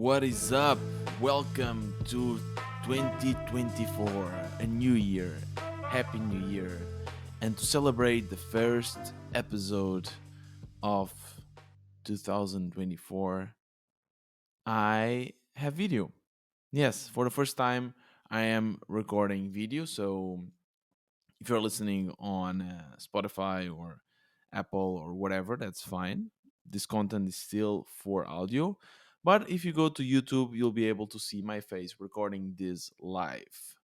What is up? Welcome to 2024, a new year. Happy New Year. And to celebrate the first episode of 2024, I have video. Yes, for the first time, I am recording video. So if you're listening on Spotify or Apple or whatever, that's fine. This content is still for audio. But if you go to YouTube, you'll be able to see my face recording this live.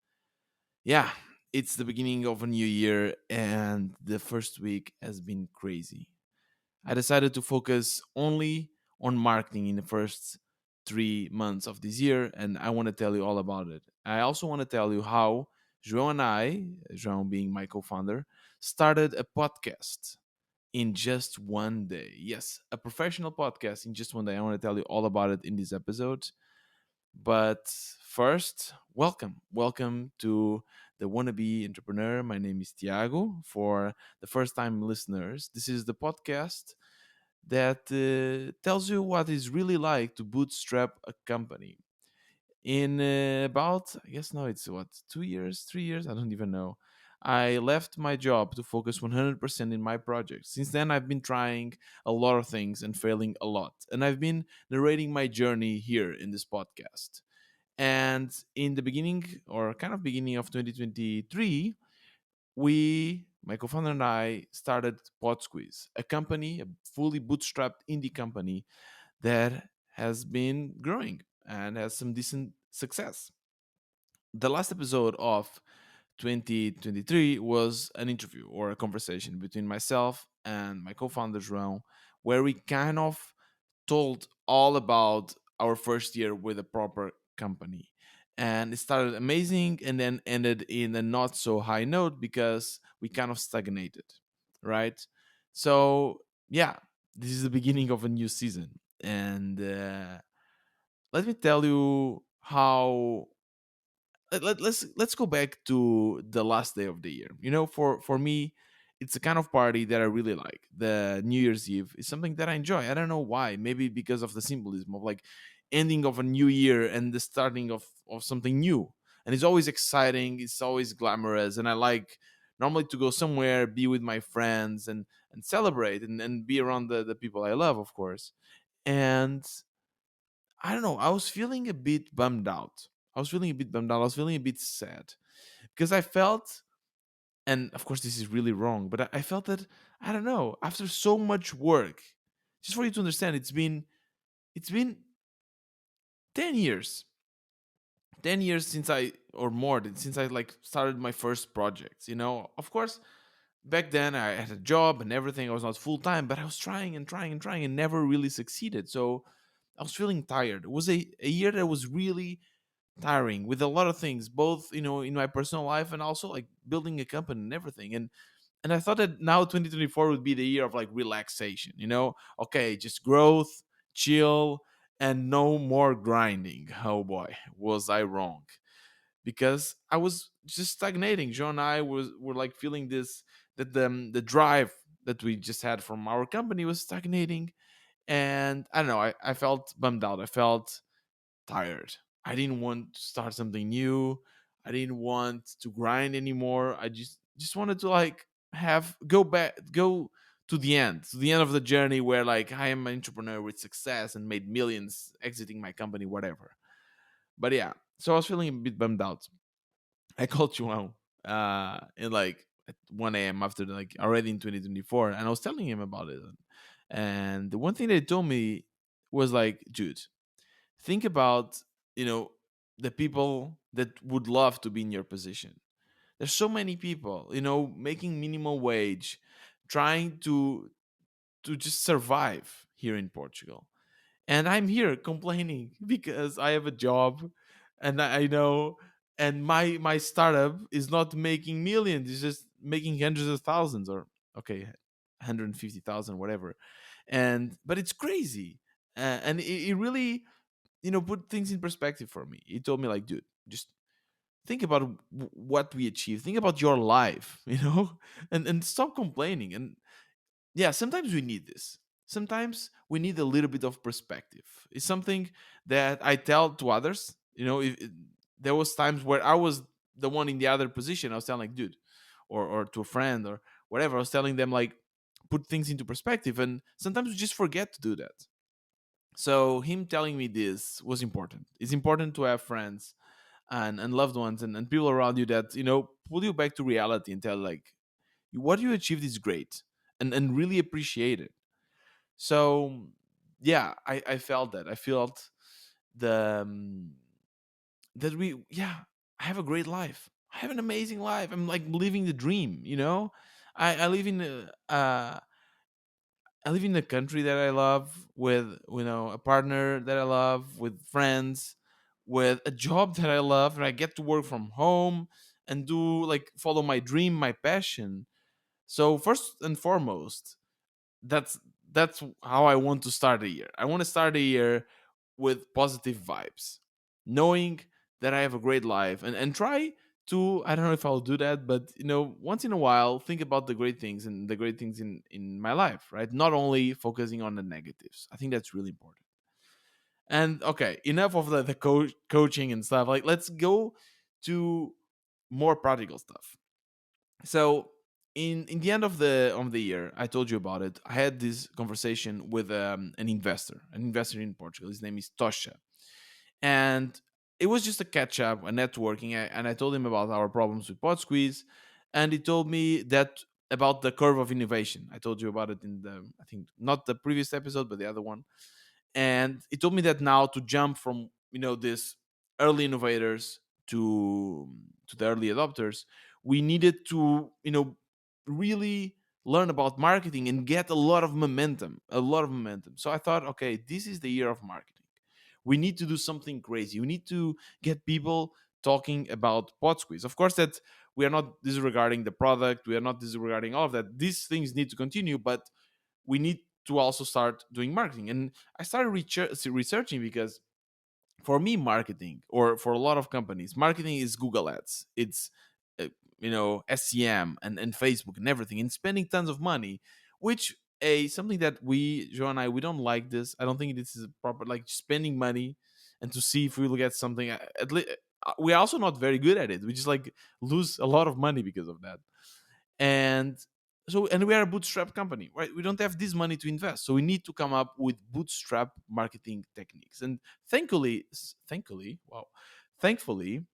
Yeah, it's the beginning of a new year, and the first week has been crazy. I decided to focus only on marketing in the first 3 months of this year, and I want to tell you all about it. I also want to tell you how João and I, João being my co founder, started a podcast in just one day. Yes, a professional podcast in just one day. I want to tell you all about it in this episode. But first, welcome. Welcome to the Wannabe Entrepreneur. My name is Tiago. For the first time listeners, this is the podcast that tells you what it's really like to bootstrap a company. In about, I guess now it's what, 2 years, 3 years? I don't even know. I left my job to focus 100% in my project. Since then, I've been trying a lot of things and failing a lot. And I've been narrating my journey here in this podcast. And in the beginning, or kind of beginning of 2023, my co-founder and I, started PodSqueeze, a company, a fully bootstrapped indie company that has been growing and has some decent success. The last episode of 2023 was an interview or a conversation between myself and my co-founder João, where we kind of told all about our first year with a proper company. And it started amazing and then ended in a not so high note because we kind of stagnated, right? So, yeah, this is the beginning of a new season. And let me tell you how let's go back to the last day of the year. For me, it's a kind of party that I really like. The New Year's Eve is something that I enjoy. I don't know why. Maybe because of the symbolism of like ending of a new year and the starting of something new. And it's always exciting. It's always glamorous, and I like normally to go somewhere, be with my friends, and celebrate and be around the people I love, of course. And I don't know. I was feeling a bit bummed out. I was feeling a bit bummed out. I was feeling a bit sad because I felt, and of course this is really wrong, but I felt that I don't know. After so much work, just for you to understand, it's been 10 years, 10 years since I or more since I like started my first projects. Of course, back then I had a job and everything. I was not full time, but I was trying and trying and trying and never really succeeded. So I was feeling tired. It was a year that was really tiring with a lot of things, both in my personal life and also like building a company and everything. And I thought that now 2024 would be the year of like relaxation. Okay, just growth, chill, and no more grinding. Oh boy, was I wrong? Because I was just stagnating. Joe and I were like feeling this, that the drive that we just had from our company was stagnating, and I don't know. I felt bummed out. I felt tired. I didn't want to start something new. I didn't want to grind anymore. I just wanted to like have go to the end of the journey where like I am an entrepreneur with success and made millions exiting my company, whatever. But yeah, so I was feeling a bit bummed out. I called João in like at 1 a.m. after like already in 2024, and I was telling him about it. And the one thing they told me was like, dude, think about you know the people that would love to be in your position. There's so many people making minimum wage, trying to just survive here in Portugal, and I'm here complaining because I have a job, and I know, and my startup is not making millions. It's just making hundreds of thousands, or okay, 150,000, whatever. And but it's crazy. And it really put things in perspective for me. He told me like, dude, just think about what we achieve. Think about your life, and stop complaining. And yeah, sometimes we need this. sometimes we need a little bit of perspective. It's something that I tell to others. There was times where I was the one in the other position. I was telling like, dude, or to a friend or whatever. I was telling them like, put things into perspective, and sometimes we just forget to do that. So him telling me this was important. It's important to have friends and loved ones and people around you that pull you back to reality and tell like what you achieved is great and really appreciate it. So yeah, I felt that. I felt the that we yeah, I have a great life. I have an amazing life. I'm like living the dream. I live in I live in a country that I love, with a partner that I love, with friends, with a job that I love, and I get to work from home and do like follow my dream, my passion. So first and foremost, that's that's how I want to start the year. I want to start the year with positive vibes, knowing that I have a great life, and try to, I don't know if I'll do that, but once in a while think about the great things and the great things in my life, right? Not only focusing on the negatives. I think that's really important. And okay, enough of the coaching and stuff. Like let's go to more practical stuff. So in the end of the year, I told you about it. I had this conversation with an investor in Portugal. His name is Tosha, and it was just a catch up, a networking. And I told him about our problems with PodSqueeze, and he told me that about the curve of innovation. I told you about it in the, I think not the previous episode, but the other one. And he told me that now to jump from this early innovators to the early adopters, we needed to really learn about marketing and get a lot of momentum. So I thought, okay, this is the year of marketing. We need to do something crazy. We need to get people talking about PodSqueeze. Of course, that we are not disregarding the product, we are not disregarding all of that. These things need to continue, but we need to also start doing marketing. And I started researching, because for me, marketing, or for a lot of companies, marketing is Google Ads. It's SEM and Facebook and everything, and spending tons of money, which a something that Joe and I, we don't like this. I don't think this is a proper, like, spending money and to see if we will get something. At least we're also not very good at it. We just like lose a lot of money because of that. And we are a bootstrap company, right? We don't have this money to invest, so we need to come up with bootstrap marketing techniques. And thankfully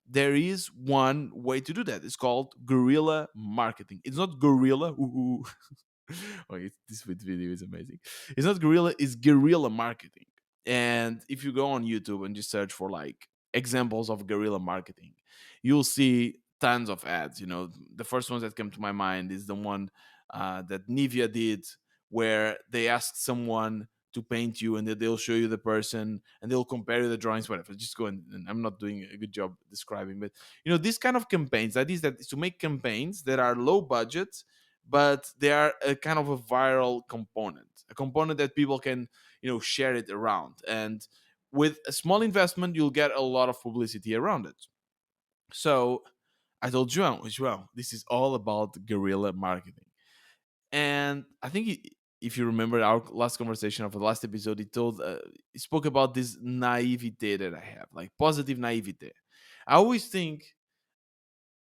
there is one way to do that. It's called guerrilla marketing. It's not gorilla. Ooh. Okay, this video is amazing. It's not guerrilla, it's guerrilla marketing. And if you go on YouTube and just search for like examples of guerrilla marketing, you'll see tons of ads. The first ones that come to my mind is the one that Nivea did, where they ask someone to paint you, and then they'll show you the person and they'll compare the drawings, whatever. Just go and I'm not doing a good job describing, but this kind of campaigns, that is to make campaigns that are low budget, but they are a kind of a viral component, a component that people can share it around. And with a small investment, you'll get a lot of publicity around it. So I told João, this is all about guerrilla marketing. And I think if you remember our last conversation of the last episode, he spoke about this naivete that I have, like positive naivete. I always think,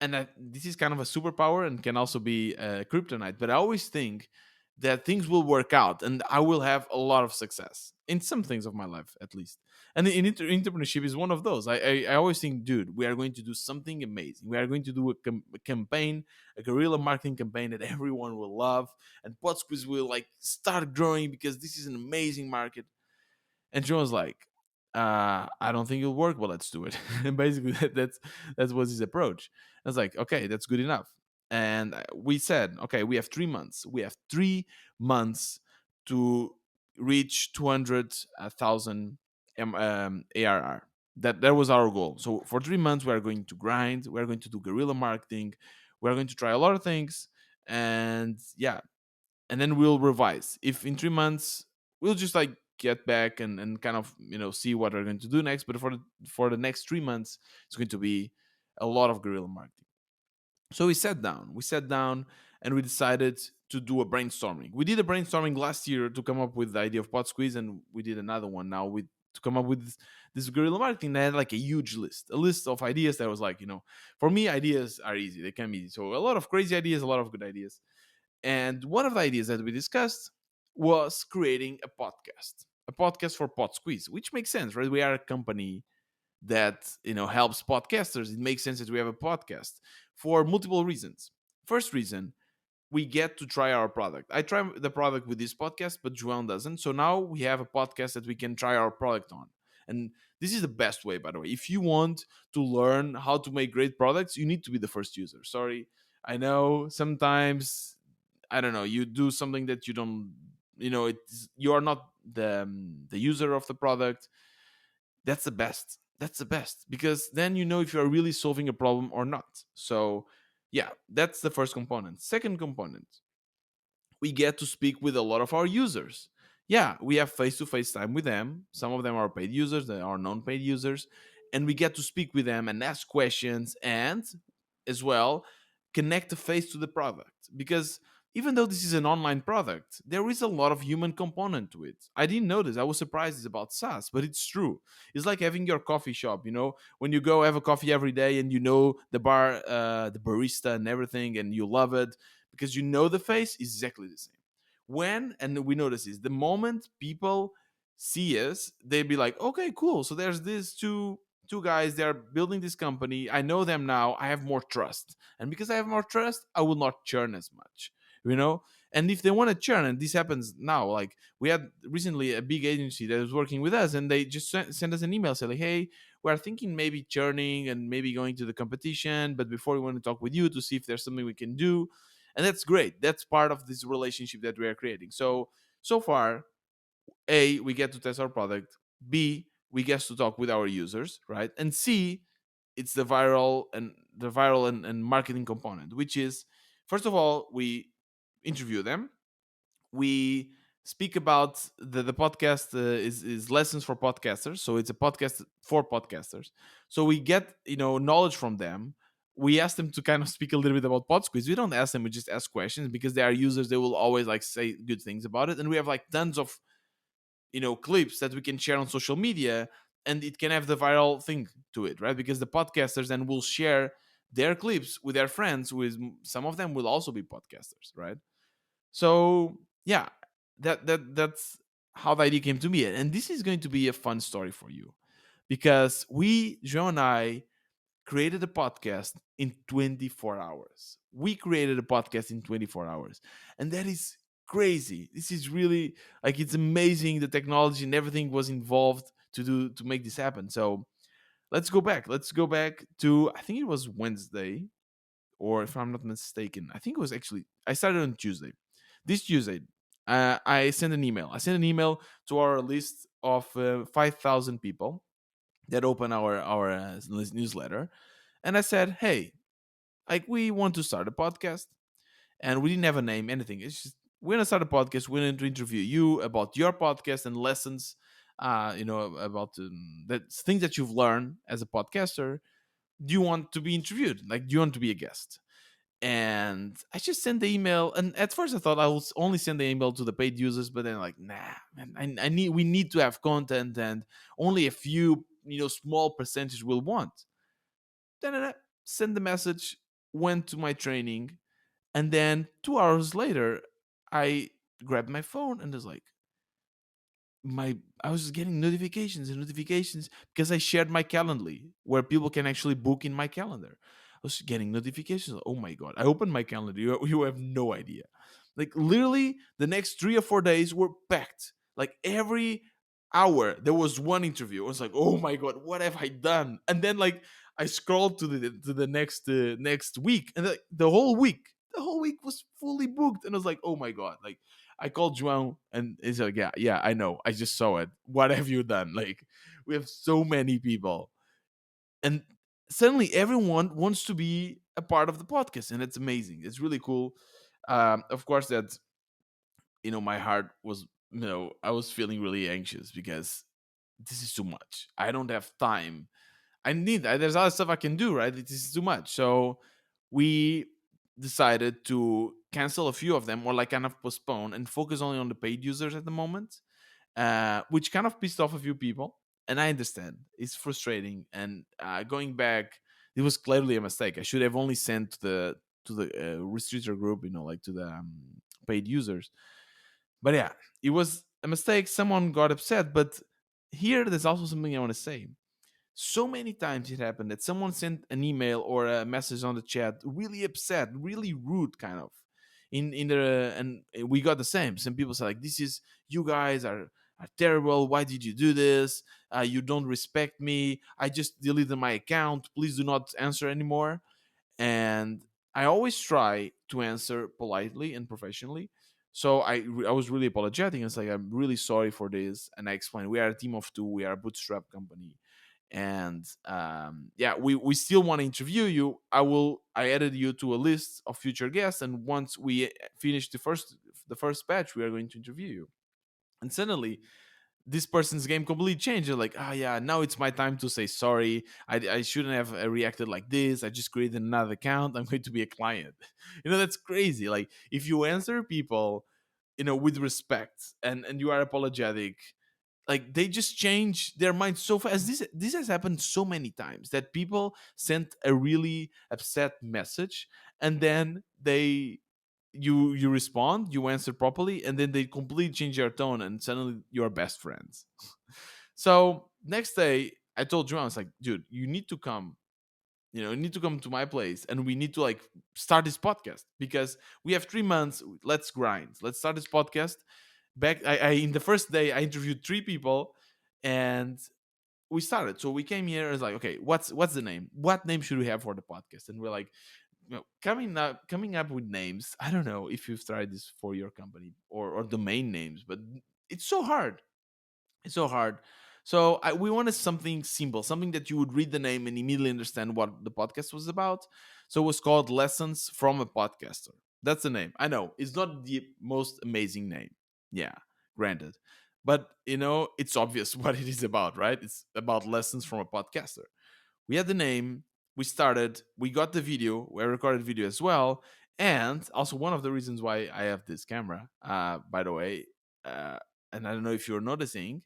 and this is kind of a superpower and can also be a kryptonite, but I always think that things will work out and I will have a lot of success in some things of my life, at least. And entrepreneurship is one of those. I always think, dude, we are going to do something amazing. We are going to do a campaign, a guerrilla marketing campaign that everyone will love, and PodSqueeze will like start growing because this is an amazing market. And John was like, I don't think it'll work, but let's do it. And basically, that's was his approach. I was like, okay, that's good enough. And we said, okay, we have 3 months. We have 3 months to reach 200,000 ARR. That was our goal. So for 3 months, we are going to grind. We are going to do guerrilla marketing. We are going to try a lot of things, and yeah, and then we'll revise. If in 3 months we'll just like get back and kind of see what we're going to do next. But for the next 3 months, it's going to be a lot of guerrilla marketing. So we sat down and we decided to do a brainstorming. We did a brainstorming last year to come up with the idea of PodSqueeze, and we did another one now with to come up with this guerrilla marketing that had like a huge list, a list of ideas that was like, for me, ideas are easy. They can be easy. So a lot of crazy ideas, a lot of good ideas. And one of the ideas that we discussed was creating a podcast for PodSqueeze, which makes sense, right? We are a company that helps podcasters. It makes sense that we have a podcast for multiple reasons. First reason, we get to try our product. I try the product with this podcast, but João doesn't. So now we have a podcast that we can try our product on. And this is the best way, by the way. If you want to learn how to make great products, you need to be the first user. Sorry. I know sometimes, I don't know, you do something that you don't, you are not the user of the product. That's the best. That's the best, because then you know if you're really solving a problem or not. So yeah, that's the first component. Second component, we get to speak with a lot of our users. Yeah, we have face to face time with them. Some of them are paid users, they are non paid users. And we get to speak with them and ask questions, and as well connect the face to the product. Because even though this is an online product, there is a lot of human component to it. I didn't notice. I was surprised it's about SaaS, but it's true. It's like having your coffee shop, when you go have a coffee every day and the bar, the barista and everything, and you love it because you know the face is exactly the same. And we notice this, the moment people see us, they'd be like, okay, cool. So there's these two guys, they're building this company. I know them now. I have more trust. And because I have more trust, I will not churn as much, you know? And if they want to churn, and this happens now, like we had recently a big agency that was working with us, and they just sent us an email saying, like, hey, we're thinking maybe churning and maybe going to the competition, but before we want to talk with you to see if there's something we can do. And that's great. That's part of this relationship that we are creating. So far, A, we get to test our product. B, we get to talk with our users, right? And C, it's the viral and marketing component, which is, first of all, we interview them. We speak about the podcast is lessons for podcasters, so it's a podcast for podcasters. So we get knowledge from them. We ask them to kind of speak a little bit about PodSqueeze. We don't ask them, we just ask questions, because they are users. They will always like say good things about it, and we have like tons of clips that we can share on social media, and it can have the viral thing to it, right? Because the podcasters then will share their clips with their friends, with some of them will also be podcasters, right? So yeah, that's how the idea came to me, and this is going to be a fun story for you, because Joe and I created a podcast in 24 hours. We created a podcast in 24 hours, and that is crazy. This is really, like, it's amazing. The technology and everything was involved to make this happen. So let's go back to, I think it was Wednesday, or if I'm not mistaken, I think it was actually, I started on Tuesday. This Tuesday, I sent an email. I sent an email to our list of 5,000 people that open our newsletter, and I said, "Hey, like, we want to start a podcast, and we didn't have a name, anything. It's just, we're gonna start a podcast. We're going to interview you about your podcast and lessons, about that things that you've learned as a podcaster. Do you want to be interviewed? Like, do you want to be a guest?" And I just sent the email. And at first, I thought I will only send the email to the paid users, but then, like, nah, man, we need to have content, and only a few, small percentage will want. Then I sent the message, went to my training, and then 2 hours later, I grabbed my phone and was like, I was getting notifications and notifications, because I shared my Calendly where people can actually book in my calendar. I was getting notifications. Oh my god! I opened my calendar. You have no idea. Like, literally, the next 3 or 4 days were packed. Like, every hour there was one interview. I was like, oh my god, what have I done? And then, like, I scrolled to the next week, and the whole week was fully booked. And I was like, oh my god, like, I called João, and he's like, yeah, yeah, I know. I just saw it. What have you done? Like, we have so many people. And suddenly everyone wants to be a part of the podcast. And it's amazing. It's really cool. Of course, that, my heart was, I was feeling really anxious, because this is too much. I don't have time. There's other stuff I can do, right? This is too much. So we decided to cancel a few of them or like kind of postpone and focus only on the paid users at the moment, which kind of pissed off a few people. And I understand it's frustrating. And going back, it was clearly a mistake. I should have only sent to the restrictor group, like to the paid users. But yeah, it was a mistake. Someone got upset. But here, there's also something I want to say. So many times it happened that someone sent an email or a message on the chat really upset, really rude, kind of. In the and we got the same. Some people say like, "This is you guys are terrible. Why did you do this? You don't respect me. I just deleted my account. Please do not answer anymore." And I always try to answer politely and professionally. So I was really apologetic. It's like, I'm really sorry for this, and I explained we are a team of two. We are a bootstrap company, and yeah, we still want to interview you. I added you to a list of future guests, and once we finish the first batch, we are going to interview you. And suddenly this person's game completely changed. They're like, yeah, now it's my time to say sorry. I shouldn't have reacted like this. I just created another account. I'm going to be a client. That's crazy. Like, if you answer people, with respect, and you are apologetic, like, they just change their mind so fast. This has happened so many times that people sent a really upset message, and then you respond, you answer properly, and then they completely change their tone, and suddenly you're best friends. So next day, I told Joan, I was like, dude, you need to come to my place, and we need to like start this podcast, because we have 3 months. Let's grind. Let's start this podcast. Back, I in the first day, I interviewed 3 people, and we started. So we came here. It's like, okay, what's the name? What name should we have for the podcast? And we're like, coming up with names. I don't know if you've tried this for your company, or domain names, but it's so hard. It's so hard. So we wanted something simple, something that you would read the name and immediately understand what the podcast was about. So it was called Lessons from a Podcaster. That's the name. I know it's not the most amazing name. Yeah, granted. But it's obvious what it is about, right? It's about lessons from a podcaster. We had the name, we started, we got the video, we recorded video as well. And also, one of the reasons why I have this camera, by the way, uh, and I don't know if you're noticing,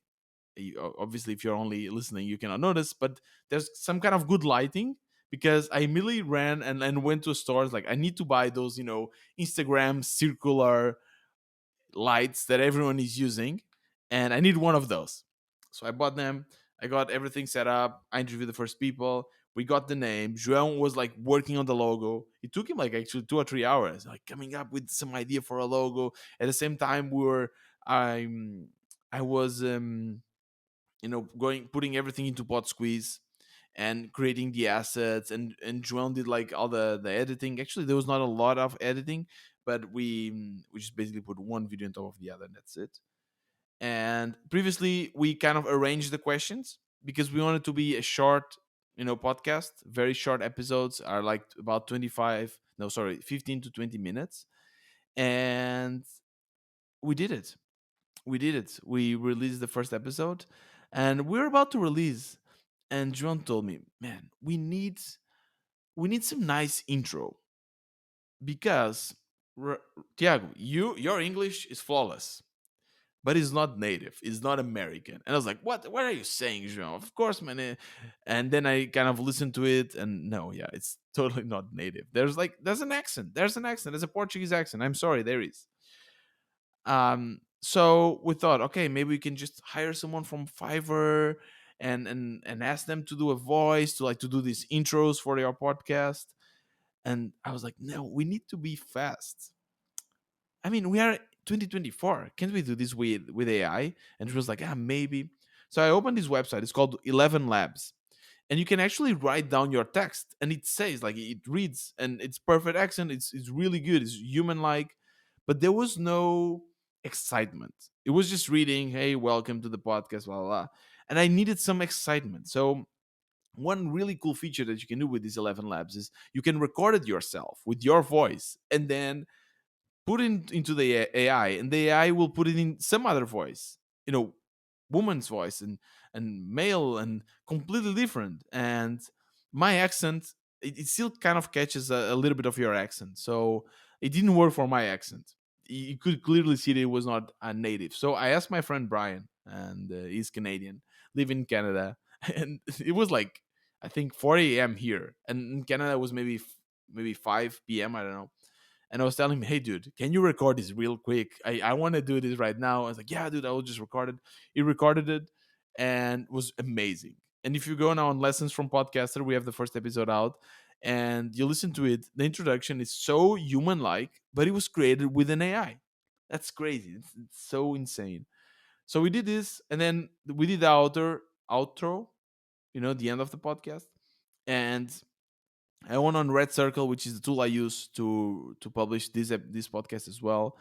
obviously if you're only listening you cannot notice, but there's some kind of good lighting, because I immediately ran and went to stores. Like, I need to buy those Instagram circular lights that everyone is using, and I need one of those. So I bought them. I got everything set up. I interviewed the first people. We got the name. João was like working on the logo. It took him like actually 2 or 3 hours, like coming up with some idea for a logo. At the same time, I was going putting everything into PodSqueeze and creating the assets, and João did like all the editing. Actually, there was not a lot of editing, but we just basically put one video on top of the other, and that's it. And previously, we kind of arranged the questions, because we wanted to be a short podcast. Very short episodes are like about 25, no, sorry, 15 to 20 minutes. And we did it. We released the first episode, and we're about to release. And John told me, "Man, we need some nice intro, because Tiago, your English is flawless, but it's not native. It's not American." And I was like, "What? What are you saying, João? Of course, man." And then I kind of listened to it, and no, yeah, it's totally not native. There's an accent. There's an accent. There's a Portuguese accent. I'm sorry, there is. So we thought, okay, maybe we can just hire someone from Fiverr, and ask them to do a voice, to do these intros for your podcast. And I was like, no, we need to be fast. I mean, we are 2024. Can't we do this with AI? And she was like, maybe. So I opened this website. It's called 11 Labs, and you can actually write down your text, and it says, like, it reads, and it's perfect accent. It's really good. It's human like, but there was no excitement. It was just reading, hey, welcome to the podcast, blah blah blah. And I needed some excitement. So one really cool feature that you can do with these 11 labs is you can record it yourself with your voice, and then put it into the AI, and the AI will put it in some other voice, woman's voice, and male, and completely different. And my accent, it still kind of catches a little bit of your accent. So It didn't work for my accent. You could clearly see that it was not a native. So I asked my friend Brian, and he's Canadian, live in Canada, and it was like I think 4 a.m. here, and in Canada it was maybe 5 p.m. I don't know. And I was telling him, hey, dude, can you record this real quick? I want to do this right now. I was like, yeah, dude, I will just record it. He recorded it and it was amazing. And if you go now on Lessons from Podcaster, we have the first episode out and you listen to it. The introduction is so human like, but it was created with an AI. That's crazy. It's so insane. So we did this and then we did the outro, the end of the podcast. And I went on Red Circle, which is the tool I use to publish this podcast as well,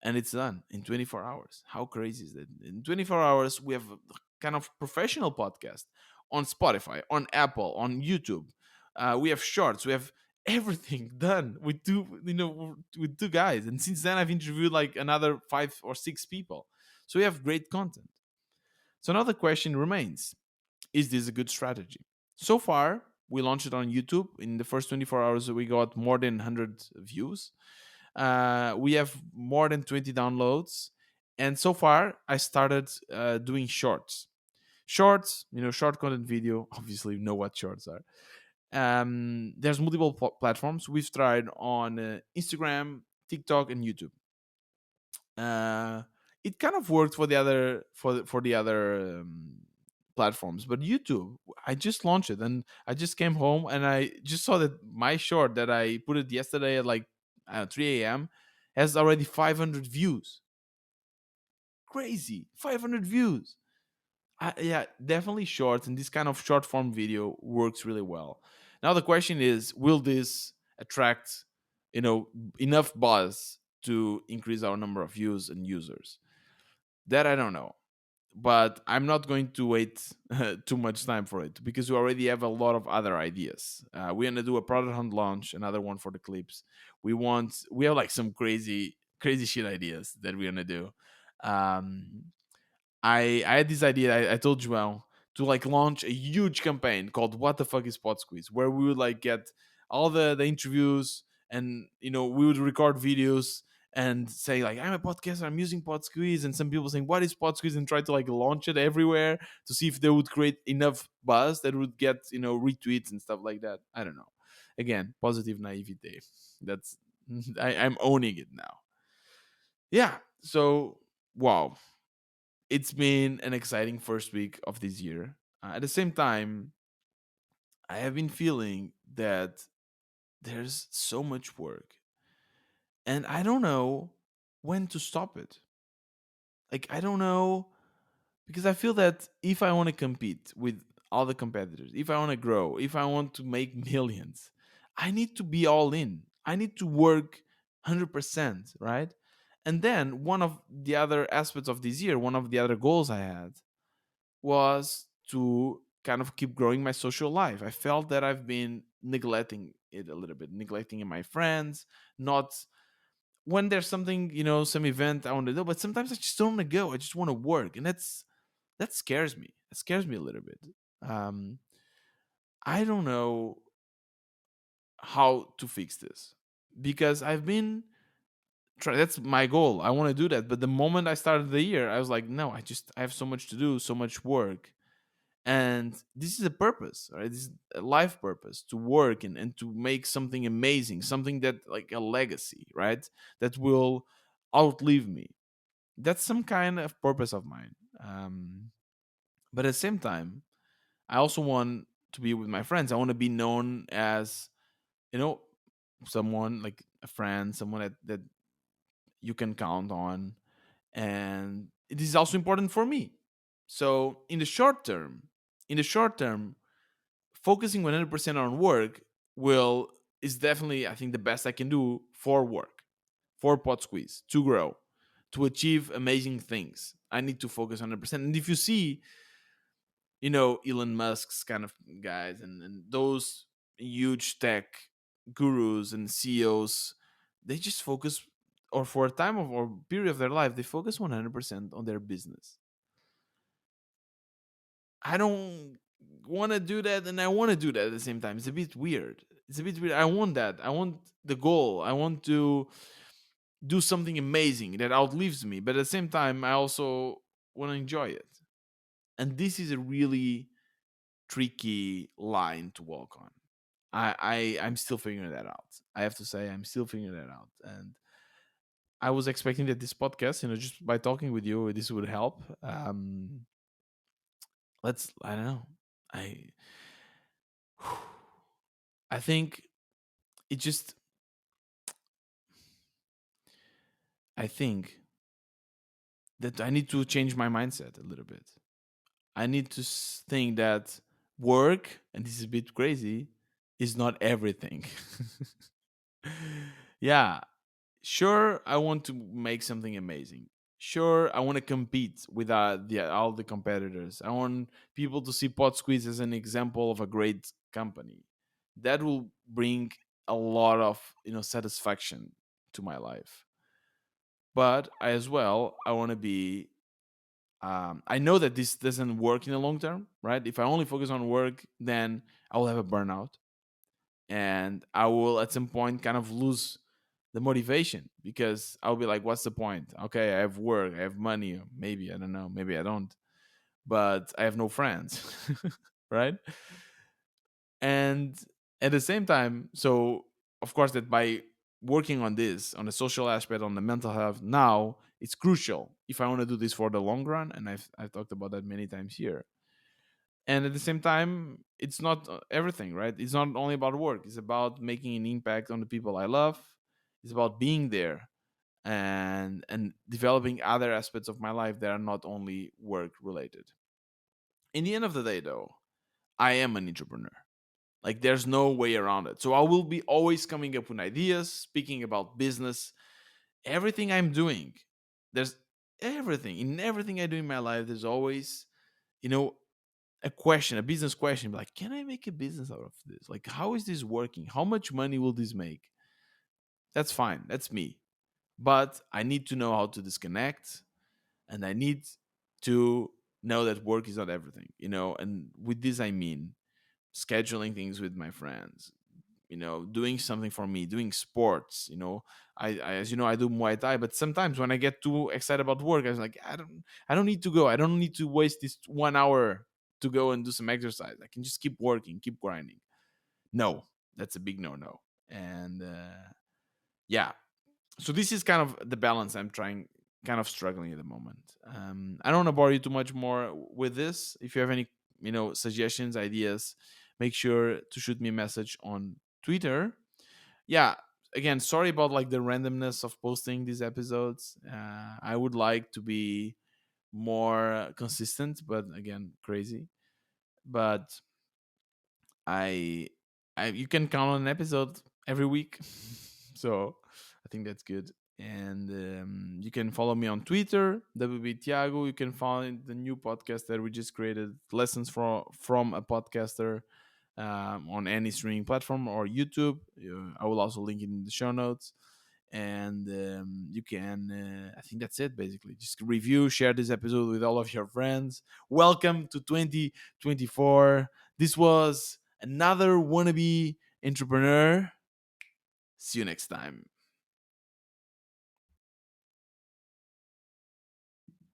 and it's done in 24 hours. How crazy is that? In 24 hours, we have a kind of professional podcast on Spotify, on Apple, on YouTube. We have shorts. We have everything done with two guys. And since then, I've interviewed like another 5 or 6 people. So we have great content. So now the question remains: is this a good strategy? So far, we launched it on YouTube. In the first 24 hours, we got more than 100 views. We have more than 20 downloads. And so far, I started doing shorts. Shorts, short content video. Obviously, you know what shorts are. There's multiple platforms. We've tried on Instagram, TikTok, and YouTube. Uh, it kind of worked for the other platforms, but YouTube, I just launched it and I just came home and I just saw that my short that I put it yesterday at like 3 a.m. has already 500 views. Crazy, 500 views. Yeah, definitely shorts, and this kind of short form video works really well. Now the question is, will this attract, you know, enough buzz to increase our number of views and users? That I don't know, but I'm not going to wait too much time for it because we already have a lot of other ideas. We're gonna do a product hunt launch, another one for the clips. We have like some crazy shit ideas that we're gonna do. Um, I had this idea. I told Joel to like launch a huge campaign called "What the fuck is PodSqueeze," where we would like get all the interviews, and we would record videos and say like, I'm a podcaster, I'm using PodSqueeze, and some people saying, what is PodSqueeze, and try to like launch it everywhere to see if they would create enough buzz that would get retweets and stuff like that. I don't know. Again, positive naivete. That's I'm owning it now. Yeah. So wow, it's been an exciting first week of this year. At the same time, I have been feeling that there's so much work and I don't know when to stop it. Like, I don't know, because I feel that if I want to compete with all the competitors, if I want to grow, if I want to make millions, I need to be all in. I need to work 100%, right? And then one of the other aspects of this year, one of the other goals I had was to kind of keep growing my social life. I felt that I've been neglecting it a little bit, neglecting my friends, not when there's something, some event I want to do, but sometimes I just don't want to go. I just want to work. And that scares me. It scares me a little bit. Um, I don't know how to fix this because I've been that's my goal. I want to do that. But the moment I started the year, I was like, no, I have so much to do, so much work. And this is a purpose, right? This is a life purpose, to work and to make something amazing, something that like a legacy, right? That will outlive me. That's some kind of purpose of mine. But at the same time, I also want to be with my friends. I want to be known as, you know, someone like a friend, someone that you can count on. And it is also important for me. So in the short term, focusing 100% on work will is definitely, I think, the best I can do for work, for PodSqueeze, to grow, to achieve amazing things. I need to focus 100%. And if you see, Elon Musk's kind of guys and those huge tech gurus and CEOs, they just focus, or for a time of or period of their life, they focus 100% on their business. I don't want to do that, and I want to do that at the same time. It's a bit weird. it's a bit weird. I want that. I want the goal. I want to do something amazing that outlives me, but at the same time, I also want to enjoy it. And this is a really tricky line to walk on. I'm still figuring that out. I have to say, I'm still figuring that out. And I was expecting that this podcast, just by talking with you, this would help. I don't know. I, I think it just, I think that I need to change my mindset a little bit. I need to think that work, and this is a bit crazy, is not everything. Yeah, sure, I want to make something amazing. Sure, I want to compete with all the competitors. I want people to see PodSqueeze as an example of a great company. That will bring a lot of satisfaction to my life. But as well, I want to be. I know that this doesn't work in the long term, right? If I only focus on work, then I will have a burnout, and I will at some point kind of lose the motivation because I'll be like, what's the point? Okay, I have work, I have money, maybe I don't know, maybe I don't, but I have no friends, right? And at the same time, so of course that by working on this, on the social aspect, on the mental health, now it's crucial if I want to do this for the long run, and I've talked about that many times here. And at the same time, it's not everything, right? It's not only about work. It's about making an impact on the people I love. It's about being there and developing other aspects of my life that are not only work related. In the end of the day, though, I am an entrepreneur. Like there's no way around it. So I will be always coming up with ideas, speaking about business, everything I'm doing. There's everything in everything I do in my life. There's always, you know, a question, a business question, like, can I make a business out of this? Like, how is this working? How much money will this make? That's fine. That's me. But I need to know how to disconnect, and I need to know that work is not everything, and with this I mean scheduling things with my friends, doing something for me, doing sports. I as you know, I do Muay Thai, but sometimes when I get too excited about work, I was like, I don't need to go. I don't need to waste this 1 hour to go and do some exercise. I can just keep working, keep grinding. No, that's a big no. And yeah, so this is kind of the balance I'm trying, kind of struggling at the moment. I don't want to bore you too much more with this. If you have any suggestions, ideas, make sure to shoot me a message on Twitter. Yeah, again, sorry about like the randomness of posting these episodes. I would like to be more consistent, but again, crazy. But I, you can count on an episode every week, so I think that's good. And you can follow me on Twitter, WB Tiago. You can find the new podcast that we just created, Lessons from a Podcaster, on any streaming platform or YouTube. I will also link it in the show notes. And you can, I think that's it basically. Just review, share this episode with all of your friends. Welcome to 2024. This was another Wannabe Entrepreneur. See you next time.